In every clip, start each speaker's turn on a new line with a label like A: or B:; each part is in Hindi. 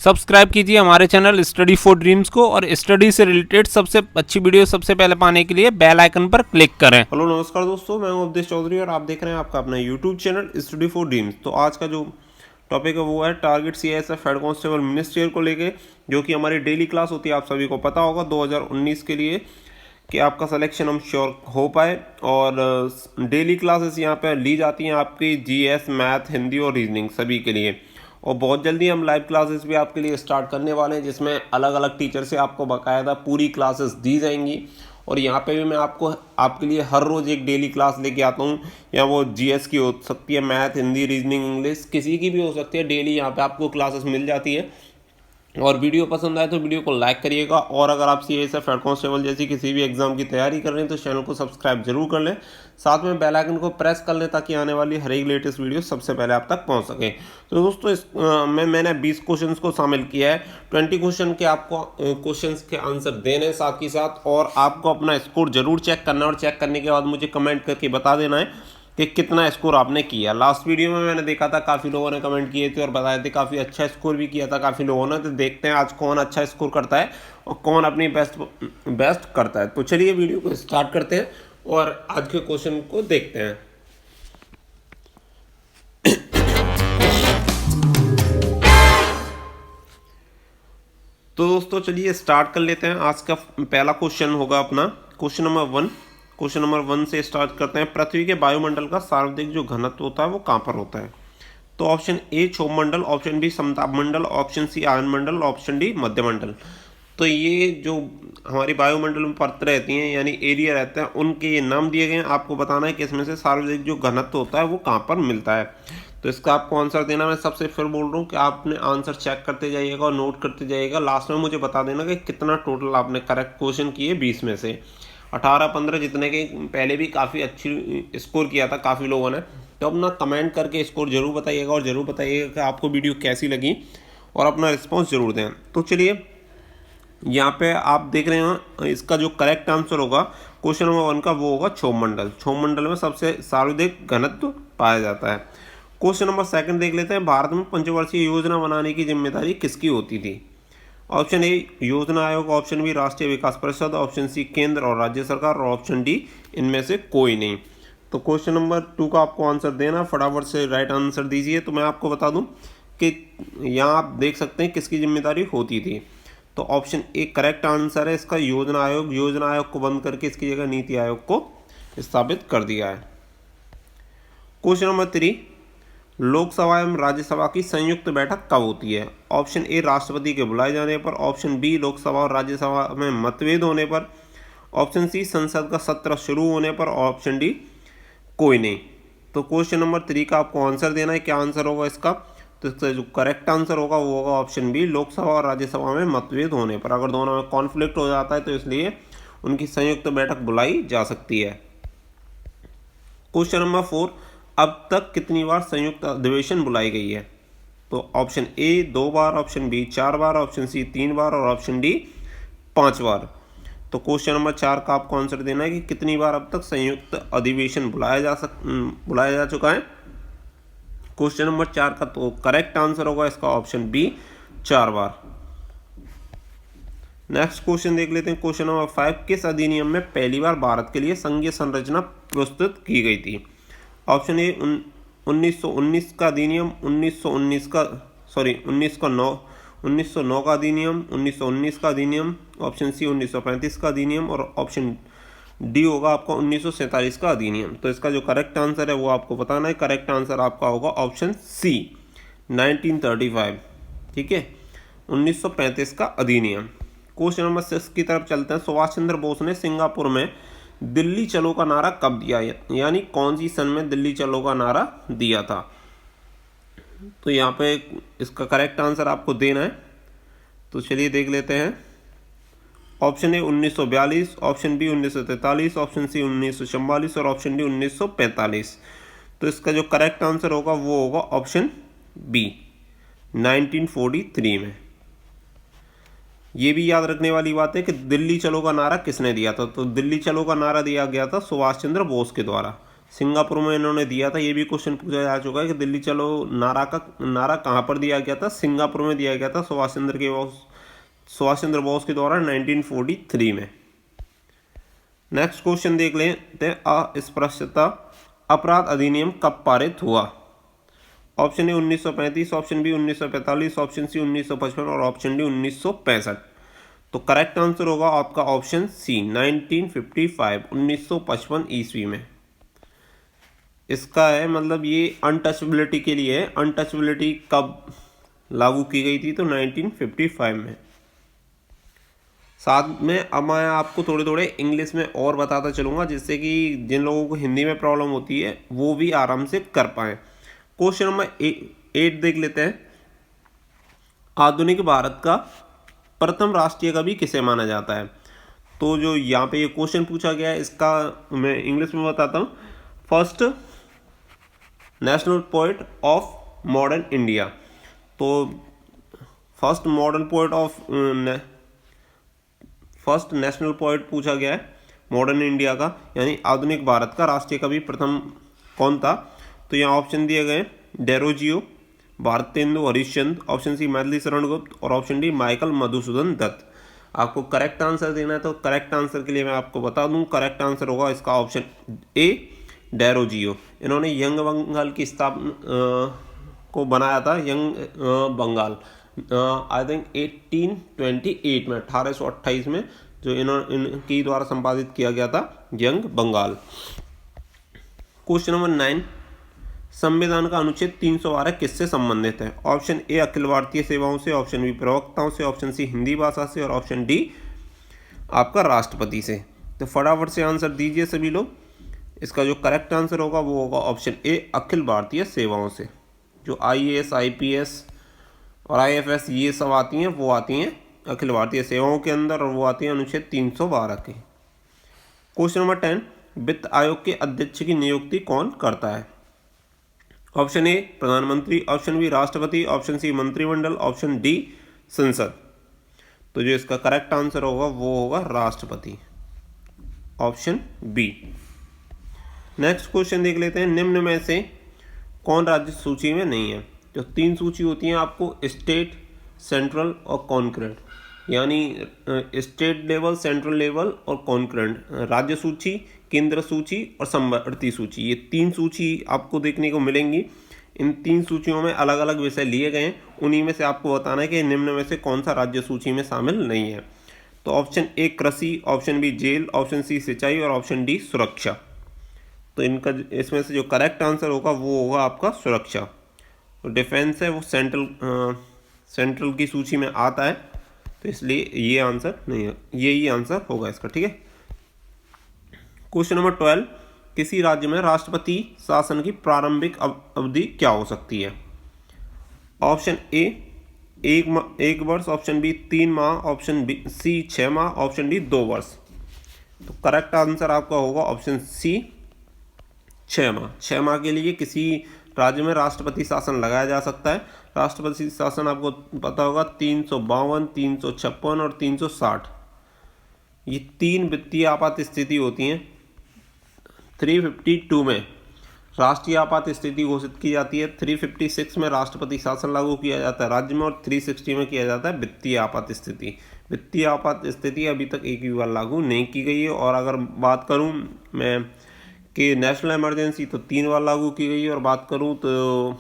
A: सब्सक्राइब कीजिए हमारे चैनल स्टडी फॉर ड्रीम्स को और स्टडी से रिलेटेड सबसे अच्छी वीडियो सबसे पहले पाने के लिए बेल आइकन पर क्लिक करें।
B: हेलो नमस्कार दोस्तों, मैं हूं अवधेश चौधरी और आप देख रहे हैं आपका अपना YouTube channel study for dreams. तो आज का जो टॉपिक है वो है target CISF head constable ministerial को लेके, जो कि हमारी डेली क्लास होती है। आप सभी को पता होगा 2019 के लिए कि आपका सिलेक्शन हम श्योर हो पाए। और डेली क्लासेस यहाँ पे ली जाती हैं आपकी जीएस, मैथ, हिंदी और रीजनिंग सभी के लिए। और बहुत जल्दी हम लाइव क्लासेस भी आपके लिए स्टार्ट करने वाले हैं, जिसमें अलग अलग टीचर से आपको बाकायदा पूरी क्लासेस दी जाएंगी। और यहाँ पे भी मैं आपके लिए हर रोज़ एक डेली क्लास लेके आता हूँ। या वो जीएस की हो सकती है, मैथ, हिंदी, रीजनिंग, इंग्लिश, किसी की भी हो सकती है। डेली यहाँ पे आपको क्लासेस मिल जाती है। और वीडियो पसंद आए तो वीडियो को लाइक करिएगा। और अगर आप सीआईएसएफ हेड कांस्टेबल जैसी किसी भी एग्जाम की तैयारी कर रहे हैं तो चैनल को सब्सक्राइब जरूर कर लें, साथ में बेल आइकन को प्रेस कर लें ताकि आने वाली हर एक लेटेस्ट वीडियो सबसे पहले आप तक पहुंच सके। तो दोस्तों मैंने 20 क्वेश्चंस को शामिल किया है। 20 क्वेश्चन के आपको क्वेश्चंस के आंसर देने हैं साथ ही साथ, और आपको अपना स्कोर जरूर चेक करना है। और चेक करने के बाद मुझे कमेंट करके बता देना है कि कितना स्कोर आपने किया। लास्ट वीडियो में मैंने देखा था काफ़ी लोगों ने कमेंट किए थे और बताए थे काफ़ी अच्छा स्कोर भी किया था काफ़ी लोगों ने। तो देखते हैं आज कौन अच्छा स्कोर करता है और कौन अपनी बेस्ट करता है। तो चलिए वीडियो को स्टार्ट करते हैं और आज के क्वेश्चन को देखते हैं। तो दोस्तों चलिए स्टार्ट कर लेते हैं। आज का पहला क्वेश्चन होगा अपना क्वेश्चन नंबर 1। क्वेश्चन नंबर 1 से स्टार्ट करते हैं। पृथ्वी के वायुमंडल का सर्वाधिक जो घनत्व होता है वो कहाँ पर होता है? तो ऑप्शन ए क्षोभ मंडल, ऑप्शन बी समताप मंडल, ऑप्शन सी आयन मंडल, ऑप्शन डी मध्यमंडल। तो ये जो हमारी वायुमंडल में परत रहती हैं यानी एरिया रहता है, उनके ये नाम दिए गए हैं। आपको बताना है कि इसमें से सर्वाधिक जो घनत्व होता है वो कहाँ पर मिलता है। तो इसका आपको आंसर देना, मैं सबसे फिर बोल रहा हूँ कि आपने आंसर चेक करते जाइएगा और नोट करते जाइएगा। लास्ट में मुझे बता देना कि कितना टोटल आपने करेक्ट क्वेश्चन किए 20 में से। 18, 15 जितने के पहले भी काफ़ी अच्छी स्कोर किया था काफ़ी लोगों ने। तो अपना कमेंट करके स्कोर जरूर बताइएगा और ज़रूर बताइएगा कि आपको वीडियो कैसी लगी और अपना रिस्पॉन्स जरूर दें। तो चलिए यहाँ पे आप देख रहे हैं इसका जो करेक्ट आंसर होगा क्वेश्चन नंबर 1 का वो होगा क्षोभ मंडल। क्षोभ मंडल में सबसे सर्वाधिक घनत्व पाया जाता है। क्वेश्चन नंबर 2 देख लेते हैं। भारत में पंचवर्षीय योजना बनाने की जिम्मेदारी किसकी होती थी? ऑप्शन ए योजना आयोग, ऑप्शन बी राष्ट्रीय विकास परिषद, ऑप्शन सी केंद्र और राज्य सरकार, और ऑप्शन डी इनमें से कोई नहीं। तो क्वेश्चन नंबर 2 का आपको आंसर देना, फटाफट से राइट आंसर दीजिए। तो मैं आपको बता दूं कि यहाँ आप देख सकते हैं किसकी जिम्मेदारी होती थी। तो ऑप्शन ए करेक्ट आंसर है इसका, योजना आयोग। योजना आयोग को बंद करके इसकी जगह नीति आयोग को स्थापित कर दिया है। क्वेश्चन नंबर 3, लोकसभा एवं राज्यसभा की संयुक्त बैठक कब होती है? ऑप्शन ए राष्ट्रपति के बुलाए जाने पर, ऑप्शन बी लोकसभा और राज्यसभा में मतभेद होने पर, ऑप्शन सी संसद का सत्र शुरू होने पर, ऑप्शन डी कोई नहीं। तो क्वेश्चन नंबर 3 का आपको आंसर देना है। क्या आंसर होगा इसका? तो इसका जो करेक्ट आंसर होगा वो होगा ऑप्शन बी, लोकसभा और राज्यसभा में मतभेद होने पर। अगर दोनों में कॉन्फ्लिक्ट हो जाता है तो इसलिए उनकी संयुक्त बैठक बुलाई जा सकती है। क्वेश्चन नंबर 4, अब तक कितनी बार संयुक्त अधिवेशन बुलाई गई है? तो ऑप्शन ए 2 बार, ऑप्शन बी 4 बार, ऑप्शन सी 3 बार और ऑप्शन डी 5 बार। तो क्वेश्चन नंबर 4 का आपको आंसर देना है कि कितनी बार अब तक संयुक्त अधिवेशन बुलाया जा चुका है। क्वेश्चन नंबर 4 का तो करेक्ट आंसर होगा इसका ऑप्शन बी, 4 बार। नेक्स्ट क्वेश्चन देख लेते हैं। क्वेश्चन नंबर 5, किस अधिनियम में पहली बार भारत के लिए संघीय संरचना प्रस्तुत की गई थी? ऑप्शन ए 1919 का अधिनियम, 1909 का अधिनियम, 1919 का अधिनियम, ऑप्शन सी 1935 का अधिनियम और ऑप्शन डी होगा आपका 1947 का अधिनियम। तो इसका जो करेक्ट आंसर है वो आपको बताना है। करेक्ट आंसर आपका होगा ऑप्शन सी 1935, ठीक है, 1935 का अधिनियम। क्वेश्चन नंबर 6 की तरफ चलते हैं। सुभाष चंद्र बोस ने सिंगापुर में दिल्ली चलो का नारा कब दिया, यानी कौन सी सन में दिल्ली चलो का नारा दिया था? तो यहाँ पे इसका करेक्ट आंसर आपको देना है। तो चलिए देख लेते हैं। Option A 1942, option B 1943, option C 1944 और ऑप्शन डी 1945। तो इसका जो करेक्ट आंसर होगा वो होगा ऑप्शन बी 1943 में। ये भी याद रखने वाली बात है कि दिल्ली चलो का नारा किसने दिया था? तो दिल्ली चलो का नारा दिया गया था सुभाष चंद्र बोस के द्वारा। सिंगापुर में इन्होंने दिया था। ये भी क्वेश्चन पूछा जा चुका है कि दिल्ली चलो नारा कहाँ पर दिया गया था? सिंगापुर में दिया गया था सुभाष चंद्र बोस के द्वारा 1943 में। नेक्स्ट क्वेश्चन देख लेते हैं, अस्पृश्यता अपराध अधिनियम कब पारित हुआ? Option A 1935, option B 1945, option C 1955 और ऑप्शन डी 1965। तो करेक्ट आंसर होगा आपका ऑप्शन सी 1955, 1955 ईस्वी में। इसका है मतलब ये अनटचेबिलिटी के लिए है। अनटचेबिलिटी कब लागू की गई थी? तो 1955 में। साथ में अब मैं आपको थोड़े थोड़े इंग्लिश में और बताता चलूँगा, जिससे कि जिन लोगों को हिंदी में प्रॉब्लम होती है वो भी आराम से कर पाएँ। क्वेश्चन नंबर 8 देख लेते हैं। आधुनिक भारत का प्रथम राष्ट्रीय कवि किसे माना जाता है? तो जो यहाँ पे ये क्वेश्चन पूछा गया है इसका मैं इंग्लिश में बताता हूँ। First national poet of modern India. तो फर्स्ट नेशनल पोएट पूछा गया है मॉडर्न इंडिया का, यानी आधुनिक भारत का राष्ट्रीय कवि प्रथम कौन था? तो यहाँ ऑप्शन दिए गए डेरोजियो, भारतेंदु हरिश्चंद्र, ऑप्शन सी मैथिली शरण गुप्त और option D Michael Madhusudan Dutt. आपको करेक्ट आंसर देना है तो करेक्ट आंसर के लिए मैं आपको बता दूं, करेक्ट आंसर होगा इसका ऑप्शन ए डेरोजियो। इन्होंने यंग बंगाल की स्थापना को बनाया था, यंग बंगाल आई थिंक 1828 में, 1828 में जो इनकी द्वारा संपादित किया गया था यंग बंगाल। क्वेश्चन नंबर 9, संविधान का अनुच्छेद 312 किससे संबंधित है? ऑप्शन ए अखिल भारतीय सेवाओं से, ऑप्शन बी प्रवक्ताओं से, ऑप्शन सी हिंदी भाषा से और ऑप्शन डी आपका राष्ट्रपति से। तो फटाफट से आंसर दीजिए सभी लोग। इसका जो करेक्ट आंसर होगा वो होगा ऑप्शन ए अखिल भारतीय सेवाओं से। जो IAS IPS और IFS ये सब आती हैं वो आती हैं अखिल भारतीय सेवाओं के अंदर और वो आती हैं अनुच्छेद 312 के। क्वेश्चन नंबर 10, वित्त आयोग के अध्यक्ष की नियुक्ति कौन करता है? ऑप्शन ए प्रधानमंत्री, ऑप्शन बी राष्ट्रपति, ऑप्शन सी मंत्रिमंडल, ऑप्शन डी संसद। तो जो इसका करेक्ट आंसर होगा वो होगा राष्ट्रपति, ऑप्शन बी। नेक्स्ट क्वेश्चन देख लेते हैं, निम्न में से कौन राज्य सूची में नहीं है? जो 3 सूची होती हैं आपको, स्टेट, सेंट्रल और कॉन्करेंट, यानी स्टेट लेवल, सेंट्रल लेवल और कॉन्करेंट, राज्य सूची, केंद्र सूची और समवर्ती सूची, ये 3 सूची आपको देखने को मिलेंगी। इन 3 सूचियों में अलग अलग विषय लिए गए हैं, उन्हीं में से आपको बताना है कि निम्न में से कौन सा राज्य सूची में शामिल नहीं है। तो ऑप्शन ए कृषि, option B jail, option C सिंचाई और ऑप्शन डी सुरक्षा। तो इनका इसमें से जो करेक्ट आंसर होगा वो होगा आपका सुरक्षा। तो डिफेंस है वो सेंट्रल की सूची में आता है, तो इसलिए ये आंसर नहीं है, यही आंसर होगा इसका, ठीक है। क्वेश्चन नंबर 12, किसी राज्य में राष्ट्रपति शासन की प्रारंभिक अवधि क्या हो सकती है? ऑप्शन ए 1 वर्ष, ऑप्शन बी 3 माह, ऑप्शन बी सी 6 माह, ऑप्शन डी 2 वर्ष। तो करेक्ट आंसर आपका होगा ऑप्शन सी 6 माह। 6 माह के लिए किसी राज्य में राष्ट्रपति शासन लगाया जा सकता है। राष्ट्रपति शासन आपको पता होगा 352, 356 और 360, ये 3 वित्तीय आपात स्थिति होती हैं। 352 में राष्ट्रीय आपात स्थिति घोषित की जाती है, 356 में राष्ट्रपति शासन लागू किया जाता है राज्य में और 360 में किया जाता है वित्तीय आपात स्थिति। वित्तीय आपात स्थिति अभी तक एक भी बार लागू नहीं की गई है। और अगर बात करूं मैं कि नेशनल इमरजेंसी, तो 3 बार लागू की गई है। और बात करूं तो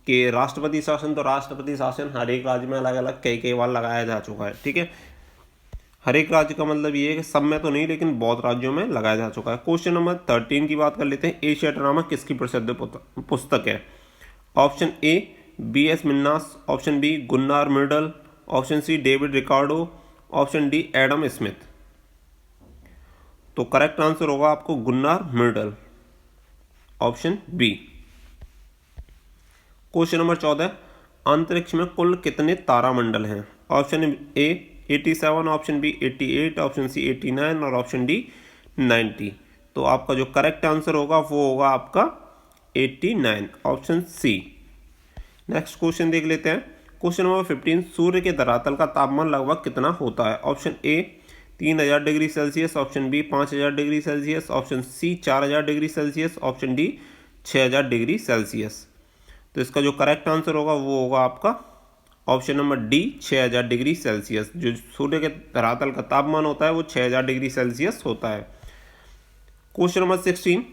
B: कि राष्ट्रपति शासन, तो राष्ट्रपति शासन हर एक राज्य में अलग अलग कई बार लगाया जा चुका है, ठीक है। हर एक राज्य का मतलब ये है कि सब में तो नहीं, लेकिन बहुत राज्यों में लगाया जा चुका है। क्वेश्चन नंबर 13 की बात कर लेते हैं, एशिया ड्रामा किसकी प्रसिद्ध पुस्तक है? Option A BS Minhas, option B Gunnar Myrdal, option C David Ricardo, option D Adam Smith. तो करेक्ट आंसर होगा आपको Gunnar Myrdal, option B. Question number 14, अंतरिक्ष में कुल कितने तारामंडल हैं? Option A 87, option B 88, option C 89 और ऑप्शन डी 90। तो आपका जो करेक्ट आंसर होगा वो होगा आपका 89, ऑप्शन सी। नेक्स्ट क्वेश्चन देख लेते हैं। क्वेश्चन नंबर 15, सूर्य के धरातल का तापमान लगभग कितना होता है? Option A 3000 degree Celsius, option B 5000 degree Celsius, option C 4000 degree Celsius, option D 6000 degree Celsius. तो इसका जो करेक्ट आंसर होगा वो होगा आपका option number D 6000 degree Celsius. जो सूर्य के धरातल का तापमान होता है वो 6000 डिग्री सेल्सियस होता है। क्वेश्चन नंबर 16,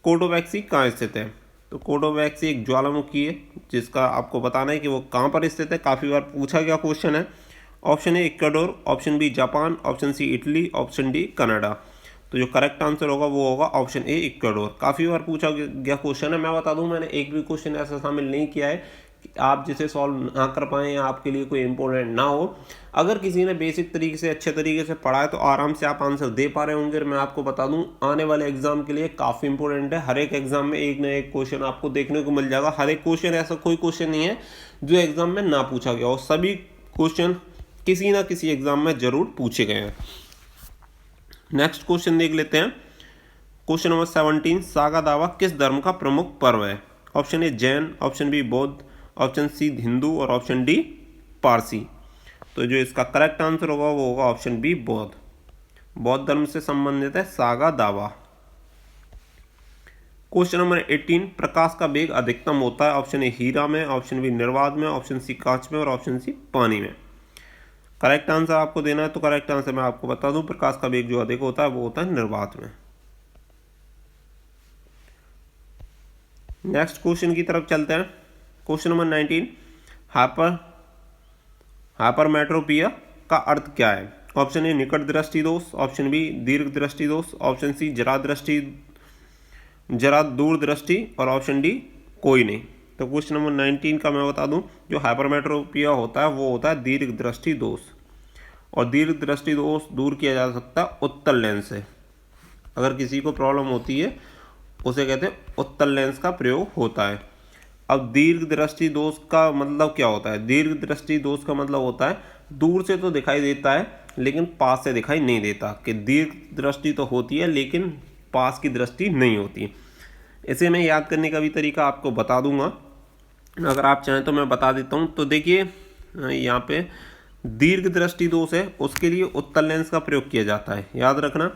B: कोटोवैक्सी कहाँ स्थित है? तो कोटोवैक्सी एक ज्वालामुखी है जिसका आपको बताना है कि वो कहाँ पर स्थित है। काफ़ी बार पूछा गया क्वेश्चन है। Option A Ecuador, option B Japan, option C Italy, option D Canada. तो जो करेक्ट आंसर होगा वो होगा ऑप्शन ए इक्वाडोर। काफ़ी बार पूछा गया क्वेश्चन है। मैं बता दूं मैंने एक भी क्वेश्चन ऐसा शामिल नहीं किया है कि आप जिसे सॉल्व ना कर पाएँ या आपके लिए कोई इंपॉर्टेंट ना हो। अगर किसी ने बेसिक तरीके से अच्छे तरीके से पढ़ा है तो आराम से आप आंसर दे पा रहे होंगे। मैं आपको बता दूं आने वाले एग्जाम के लिए काफ़ी इंपॉर्टेंट है। हर एक एग्जाम में एक ना एक क्वेश्चन आपको देखने को मिल जाएगा। हर एक क्वेश्चन ऐसा कोई क्वेश्चन नहीं है जो एग्जाम में ना पूछा गया हो। सभी क्वेश्चन किसी ना किसी एग्जाम में जरूर पूछे गए हैं। नेक्स्ट क्वेश्चन देख लेते हैं। क्वेश्चन नंबर 17, सागा दावा किस धर्म का प्रमुख पर्व है? Option A Jain, option B Bauddh, option C Hindu और ऑप्शन डी पारसी। तो जो इसका करेक्ट आंसर होगा वो होगा ऑप्शन बी बौद्ध। बौद्ध धर्म से संबंधित है सागा दावा। क्वेश्चन नंबर 18, प्रकाश का वेग अधिकतम होता है? ऑप्शन ए हीरा में, ऑप्शन बी निर्वात में, ऑप्शन सी कांच में और ऑप्शन सी पानी में। करेक्ट आंसर आपको देना है तो करेक्ट आंसर मैं आपको बता दूं, प्रकाश का वेग जो अधिक होता है वो होता है निर्वात में। नेक्स्ट क्वेश्चन की तरफ चलते हैं। क्वेश्चन नंबर 19, हाइपरमेट्रोपिया का अर्थ क्या है? ऑप्शन ए निकट दृष्टि दोष, ऑप्शन बी दीर्घ दृष्टि दोष, ऑप्शन सी जरा दूर दृष्टि और ऑप्शन डी कोई नहीं। तो क्वेश्चन नंबर 19 का मैं बता दूं, जो हाइपरमेट्रोपिया होता है वो होता है दीर्घ दृष्टि दोष। और दीर्घ दृष्टि दोष दूर किया जा सकता है उत्तल लेंस से। अगर किसी को प्रॉब्लम होती है उसे कहते हैं उत्तल लेंस का प्रयोग होता है। अब दीर्घ दृष्टि दोष का मतलब क्या होता है? दीर्घ दृष्टि दोष का मतलब होता है दूर से तो दिखाई देता है लेकिन पास से दिखाई नहीं देता। कि दीर्घ दृष्टि तो होती है लेकिन पास की दृष्टि नहीं होती। इसे मैं याद करने का भी तरीका आपको बता दूंगा, अगर आप चाहें तो मैं बता देता हूँ। तो देखिए यहाँ पे दीर्घ दृष्टि दोष है उसके लिए उत्तल लेंस का प्रयोग किया जाता है, याद रखना।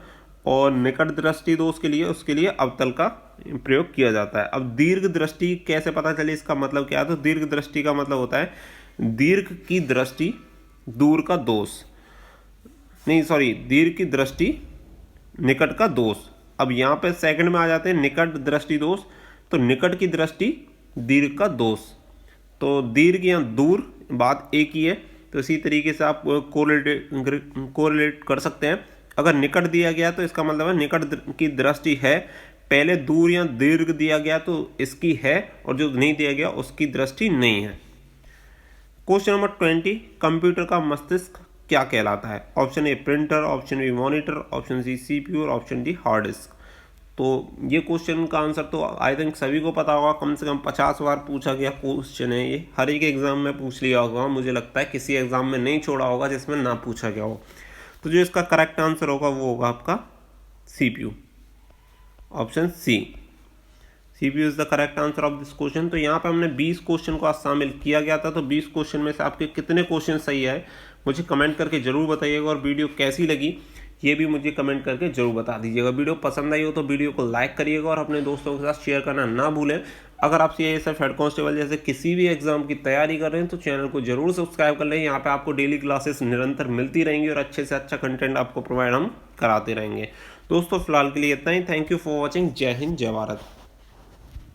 B: और निकट दृष्टि दोष के लिए उसके लिए अवतल का प्रयोग किया जाता है। अब दीर्घ दृष्टि कैसे पता चले इसका मतलब क्या है? तो दीर्घ दृष्टि का मतलब होता है दीर्घ की दृष्टि दूर का दोष, नहीं सॉरी दीर्घ की दृष्टि निकट का दोष। अब यहाँ पे सेकंड में आ जाते हैं निकट दृष्टि दोष। तो निकट की दृष्टि दीर्घ का दोष। तो दीर्घ या दूर बात एक ही है। तो इसी तरीके से आप कोरिलेट कर सकते हैं। अगर निकट दिया गया तो इसका मतलब है निकट की दृष्टि है। पहले दूर या दीर्घ दिया गया तो इसकी है और जो नहीं दिया गया उसकी दृष्टि नहीं है। क्वेश्चन नंबर 20, कंप्यूटर का मस्तिष्क क्या कहलाता है? Option A printer, option B monitor, option C CPU और ऑप्शन डी हार्ड डिस्क। तो ये क्वेश्चन का आंसर तो आई थिंक सभी को पता होगा। कम से कम 50 बार पूछा गया क्वेश्चन है ये। हर एक एग्जाम में पूछ लिया होगा, मुझे लगता है किसी एग्जाम में नहीं छोड़ा होगा जिसमें ना पूछा गया हो। तो जो इसका करेक्ट आंसर होगा वो होगा आपका CPU, option C. CPU is the correct answer of this question. तो यहाँ पे हमने 20 क्वेश्चन को आज शामिल किया गया था। तो 20 क्वेश्चन में से आपके कितने क्वेश्चन सही आए मुझे कमेंट करके जरूर बताइएगा। और वीडियो कैसी लगी ये भी मुझे कमेंट करके जरूर बता दीजिएगा। वीडियो पसंद आई हो तो वीडियो को लाइक करिएगा और अपने दोस्तों के साथ शेयर करना ना भूलें। अगर आप सीआईएसएफ हेड कांस्टेबल जैसे किसी भी एग्जाम की तैयारी कर रहे हैं तो चैनल को जरूर सब्सक्राइब कर लें। यहाँ पे आपको डेली क्लासेस निरंतर मिलती रहेंगी और अच्छे से अच्छा कंटेंट आपको प्रोवाइड हम कराते रहेंगे। दोस्तों फिलहाल के लिए इतना ही। Thank you for watching. जय हिंद, जय भारत।